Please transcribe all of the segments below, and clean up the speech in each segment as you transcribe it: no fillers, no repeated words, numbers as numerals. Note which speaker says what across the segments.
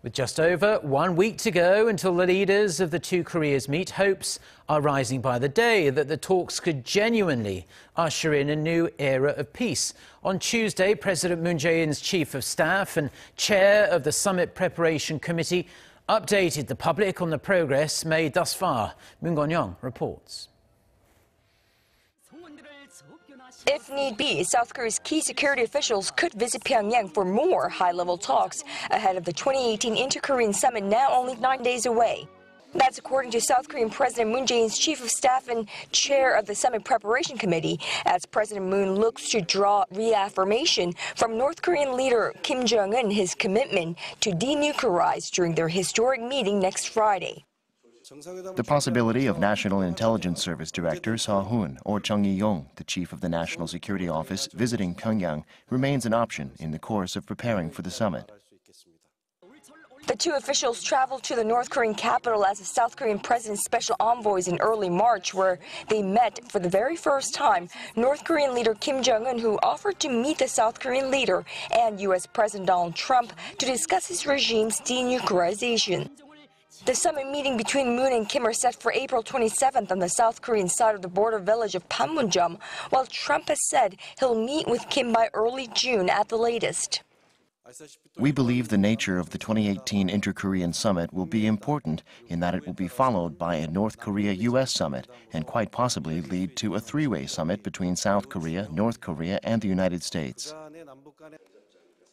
Speaker 1: With just over 1 week to go until the leaders of the two Koreas meet, hopes are rising by the day that the talks could genuinely usher in a new era of peace. On Tuesday, President Moon Jae-in's chief of staff and chair of the summit preparation committee updated the public on the progress made thus far. Connyoung reports.
Speaker 2: If need be, South Korea's key security officials could visit Pyongyang for more high-level talks ahead of the 2018 Inter-Korean Summit, now only 9 days away. That's according to South Korean President Moon Jae-in's chief of staff and chair of the Summit Preparation Committee, as President Moon looks to draw reaffirmation from North Korean leader Kim Jong-un his commitment to denuclearize during their historic meeting next Friday.
Speaker 3: The possibility of National Intelligence Service Director Seo-hoon or Jae-in, the chief of the National Security Office, visiting Pyongyang remains an option in the course of preparing for the summit.
Speaker 2: The two officials traveled to the North Korean capital as the South Korean president's special envoys in early March, where they met for the very first time North Korean leader Kim Jong-un, who offered to meet the South Korean leader, and U.S. President Donald Trump to discuss his regime's denuclearization. The summit meeting between Moon and Kim are set for April 27th on the South Korean side of the border village of Panmunjom, while Trump has said he'll meet with Kim by early June at the latest.
Speaker 3: We believe the nature of the 2018 Inter-Korean Summit will be important in that it will be followed by a North Korea-U.S. summit and quite possibly lead to a three-way summit between South Korea, North Korea, and the United States.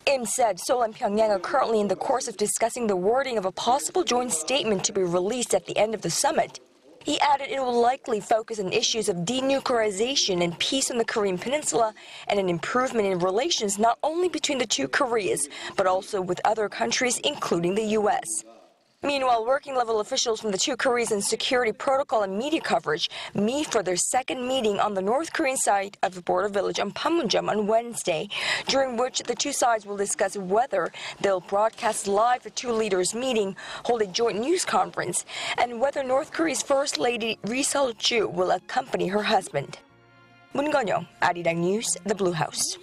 Speaker 2: Im said Seoul and Pyongyang are currently in the course of discussing the wording of a possible joint statement to be released at the end of the summit. He added it will likely focus on issues of denuclearization and peace on the Korean peninsula and an improvement in relations not only between the two Koreas, but also with other countries, including the U.S. Meanwhile, working-level officials from the two Koreas in security protocol and media coverage meet for their second meeting on the North Korean side of the border village on Panmunjom on Wednesday, during which the two sides will discuss whether they'll broadcast live the two leaders' meeting, hold a joint news conference, and whether North Korea's First Lady Ri Sol-ju will accompany her husband. Connyoung, Arirang News, The Blue House.